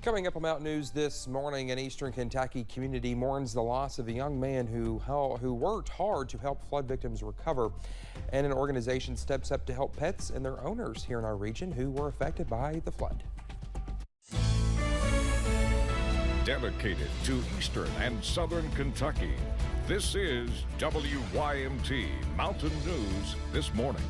Coming up on Mountain News this morning, an Eastern Kentucky community mourns the loss of a young man who worked hard to help flood victims recover. And an organization steps up to help pets and their owners here in our region who were affected by the flood. Dedicated to Eastern and Southern Kentucky, this is WYMT Mountain News this morning.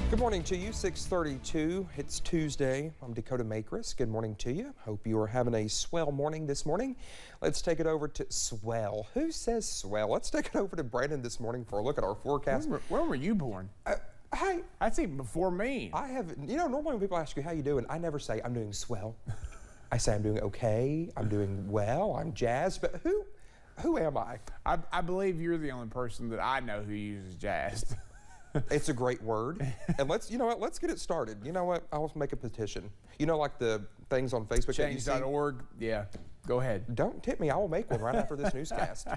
Good morning to you, 6:32. It's Tuesday. I'm Dakota Makris. Good morning to you. Hope you are having a swell morning this morning. Let's take it over to swell. Who says swell? Let's take it over to Brandon this morning for a look at our forecast. When were you born? Hey, That's even before me. I have, normally when people ask you how you doing, I never say I'm doing swell. I say I'm doing okay, I'm doing well, I'm jazzed, but who am I? I believe you're the only person that I know who uses jazzed. It's a great word. And let's get it started. You know what? I'll make a petition. Like the things on Facebook. Change.org. Yeah, go ahead. Don't tip me. I will make one right after this newscast.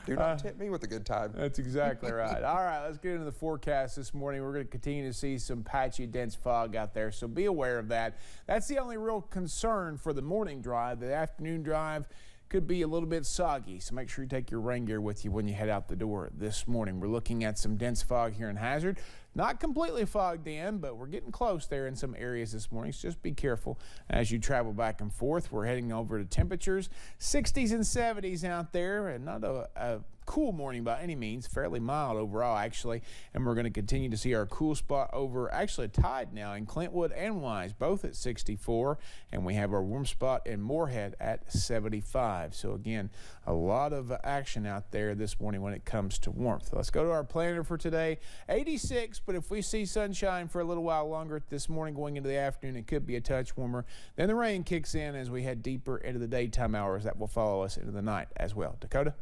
Do not tip me with a good time. That's exactly right. All right, let's get into the forecast this morning. We're going to continue to see some patchy, dense fog out there, so be aware of that. That's the only real concern for the morning drive. The afternoon drive could be a little bit soggy, so make sure you take your rain gear with you when you head out the door this morning. We're looking at some dense fog here in Hazard. Not completely fogged in, but we're getting close there in some areas this morning, so just be careful as you travel back and forth. We're heading over to temperatures, 60s and 70s out there, and not a cool morning by any means, fairly mild overall actually, and we're going to continue to see our cool spot over, actually tied now in Clintwood and Wise, both at 64, and we have our warm spot in Moorhead at 75. So again, a lot of action out there this morning when it comes to warmth. Let's go to our planner for today. 86, but if we see sunshine for a little while longer this morning going into the afternoon, it could be a touch warmer. Then the rain kicks in as we head deeper into the daytime hours. That will follow us into the night as well. Dakota?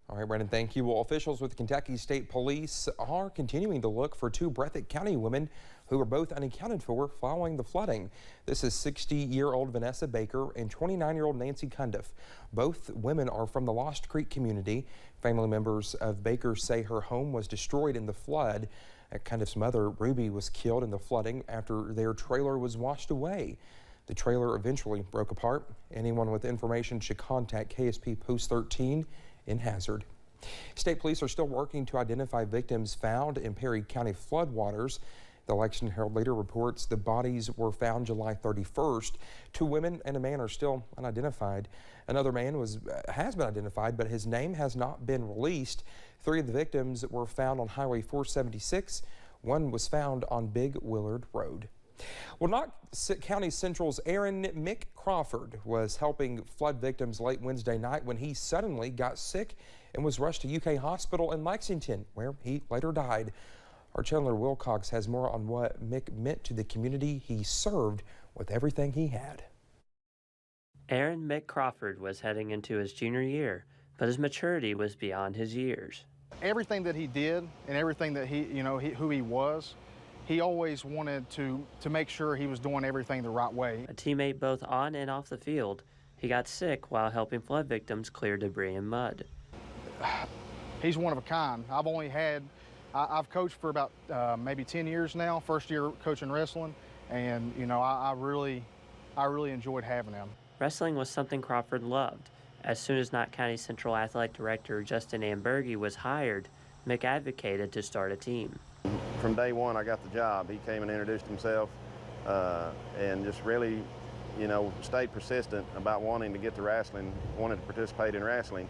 All right, Brandon, thank you. Well, officials with Kentucky State Police are continuing to look for two Breathitt County women who were both unaccounted for following the flooding. This is 60-year-old Vanessa Baker and 29-year-old Nancy Cundiff. Both women are from the Lost Creek community. Family members of Baker say her home was destroyed in the flood. Cundiff's mother, Ruby, was killed in the flooding after their trailer was washed away. The trailer eventually broke apart. Anyone with information should contact KSP Post 13 in Hazard. State police are still working to identify victims found in Perry County floodwaters. The Lexington Herald later reports the bodies were found July 31st. Two women and a man are still unidentified. Another man has been identified, but his name has not been released. Three of the victims were found on Highway 476. One was found on Big Willard Road. Well, Knox County Central's Mick Crawford was helping flood victims late Wednesday night when he suddenly got sick and was rushed to UK Hospital in Lexington, where he later died. Our Chandler Wilcox has more on what Mick meant to the community he served with everything he had. Mick Crawford was heading into his junior year, but his maturity was beyond his years. Everything that he did and everything that who he was, he always wanted to make sure he was doing everything the right way. A teammate both on and off the field, he got sick while helping flood victims clear debris and mud. He's one of a kind. I've coached for about maybe 10 years now, first year coaching wrestling, and I really enjoyed having him. Wrestling was something Crawford loved. As soon as Knott County Central Athletic Director Justin Amberge was hired, Mick advocated to start a team. From day one I got the job. He came and introduced himself and just really, stayed persistent about wanting to get to wrestling, wanted to participate in wrestling.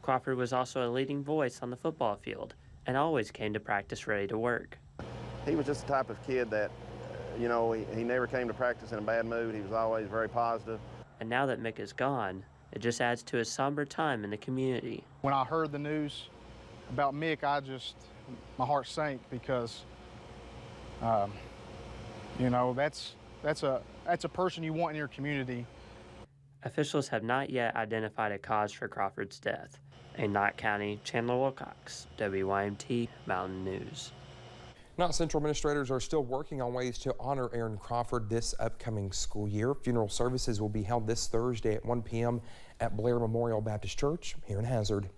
Crawford was also a leading voice on the football field and always came to practice ready to work. He was just the type of kid that, he never came to practice in a bad mood. He was always very positive. And now that Mick is gone, it just adds to his somber time in the community. When I heard the news about Mick, my heart sank because, that's a person you want in your community. Officials have not yet identified a cause for Crawford's death. In Knott County, Chandler Wilcox, WYMT Mountain News. Knott Central administrators are still working on ways to honor Aaron Crawford this upcoming school year. Funeral services will be held this Thursday at 1 p.m. at Blair Memorial Baptist Church here in Hazard.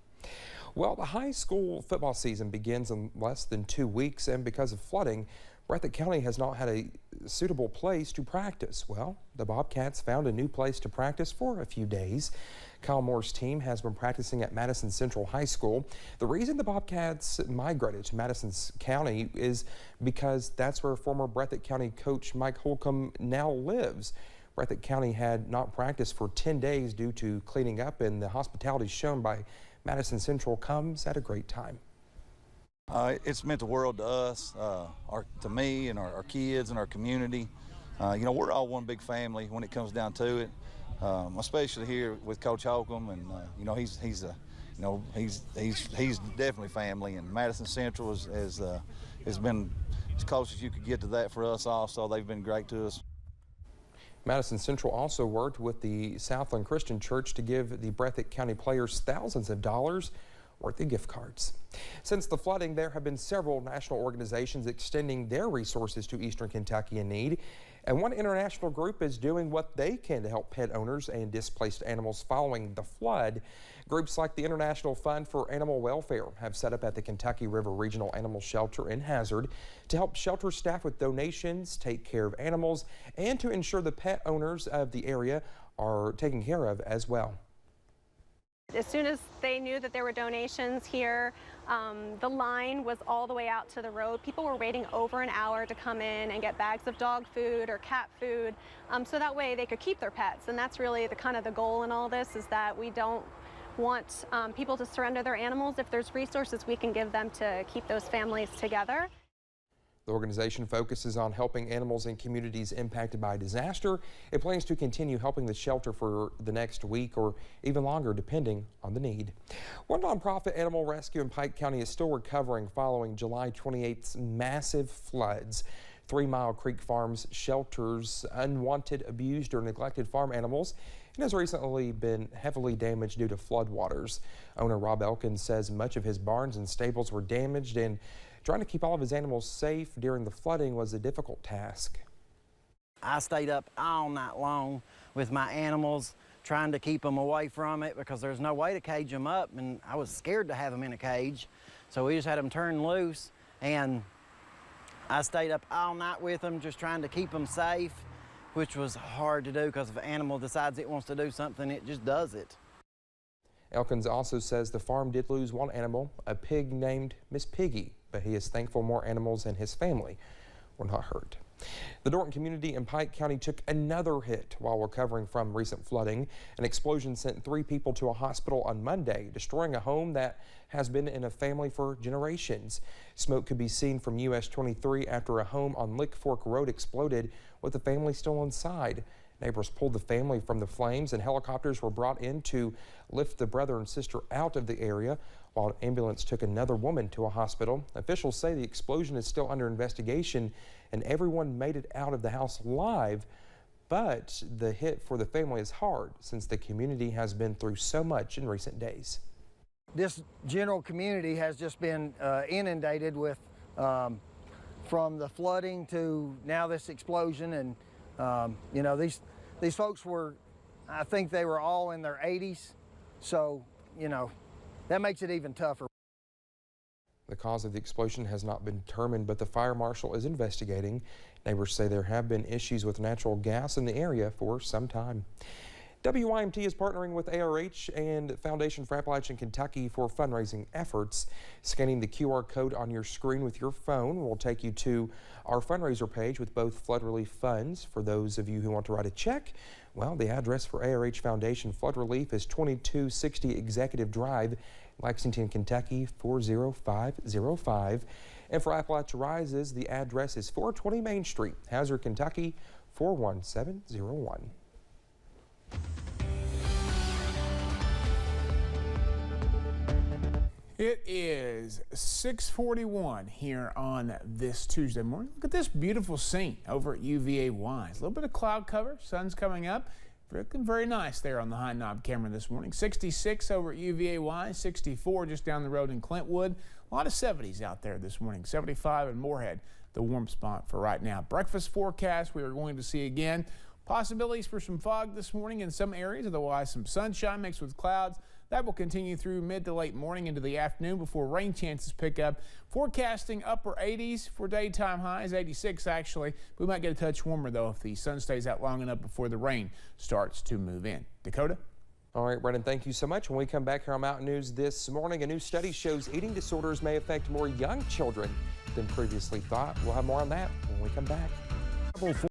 Well, the high school football season begins in less than 2 weeks, and because of flooding, Breathitt County has not had a suitable place to practice. Well, the Bobcats found a new place to practice for a few days. Kyle Moore's team has been practicing at Madison Central High School. The reason the Bobcats migrated to Madison County is because that's where former Breathitt County coach Mike Holcomb now lives. Breathitt County had not practiced for 10 days due to cleaning up, and the hospitality shown by Madison Central comes at a great time. It's meant the world to us, to me and our kids and our community. You know, we're all one big family when it comes down to it, especially here with Coach Holcomb, and you know, he's definitely family. And Madison Central has been as close as you could get to that for us. Also, they've been great to us. Madison Central also worked with the Southland Christian Church to give the Breathitt County players thousands of dollars worth of gift cards. Since the flooding, there have been several national organizations extending their resources to Eastern Kentucky in need, and one international group is doing what they can to help pet owners and displaced animals following the flood. Groups like the International Fund for Animal Welfare have set up at the Kentucky River Regional Animal Shelter in Hazard to help shelter staff with donations, take care of animals, and to ensure the pet owners of the area are taken care of as well. As soon as they knew that there were donations here, the line was all the way out to the road. People were waiting over an hour to come in and get bags of dog food or cat food, so that way they could keep their pets. And that's really the goal in all this, is that we don't want people to surrender their animals. If there's resources we can give them to keep those families together. The organization focuses on helping animals in communities impacted by disaster. It plans to continue helping the shelter for the next week or even longer, depending on the need. One nonprofit animal rescue in Pike County is still recovering following July 28th's massive floods. 3 Mile Creek Farms shelters unwanted, abused, or neglected farm animals and has recently been heavily damaged due to floodwaters. Owner Rob Elkins says much of his barns and stables were damaged, and trying to keep all of his animals safe during the flooding was a difficult task. I stayed up all night long with my animals, trying to keep them away from it because there's no way to cage them up, and I was scared to have them in a cage. So we just had them turned loose, and I stayed up all night with them, just trying to keep them safe, which was hard to do because if an animal decides it wants to do something, it just does it. Elkins also says the farm did lose one animal, a pig named Miss Piggy, but he is thankful more animals in his family were not hurt. The Norton community in Pike County took another hit while recovering from recent flooding. An explosion sent 3 people to a hospital on Monday, destroying a home that has been in a family for generations. Smoke could be seen from US 23 after a home on Lick Fork Road exploded with the family still inside. Neighbors pulled the family from the flames, and helicopters were brought in to lift the brother and sister out of the area, while an ambulance took another woman to a hospital. Officials say the explosion is still under investigation and everyone made it out of the house alive, but the hit for the family is hard since the community has been through so much in recent days. This general community has just been inundated with, from the flooding to now this explosion, and you know, these folks were, I think they were all in their 80s, so you know, that makes it even tougher. The cause of the explosion has not been determined, but the fire marshal is investigating. Neighbors say there have been issues with natural gas in the area for some time. WYMT is partnering with ARH and Foundation for Appalachian Kentucky for fundraising efforts. Scanning the QR code on your screen with your phone will take you to our fundraiser page with both flood relief funds. For those of you who want to write a check, well, the address for ARH Foundation Flood Relief is 2260 Executive Drive, Lexington, Kentucky 40505. And for Appalachia Rises, the address is 420 Main Street, Hazard, Kentucky 41701. It is 6:41 here on this Tuesday morning. Look at this beautiful scene over at UVA Wise. A little bit of cloud cover, sun's coming up. Looking very nice there on the high knob camera this morning. 66 over at UVA Wise, 64 just down the road in Clintwood. A lot of 70s out there this morning. 75 in Moorhead, the warm spot for right now. Breakfast forecast we are going to see again. Possibilities for some fog this morning in some areas, otherwise some sunshine mixed with clouds. That will continue through mid to late morning into the afternoon before rain chances pick up. Forecasting upper 80s for daytime highs, 86 actually. We might get a touch warmer though if the sun stays out long enough before the rain starts to move in. Dakota? All right, Brendan, thank you so much. When we come back here on Mountain News this morning, a new study shows eating disorders may affect more young children than previously thought. We'll have more on that when we come back.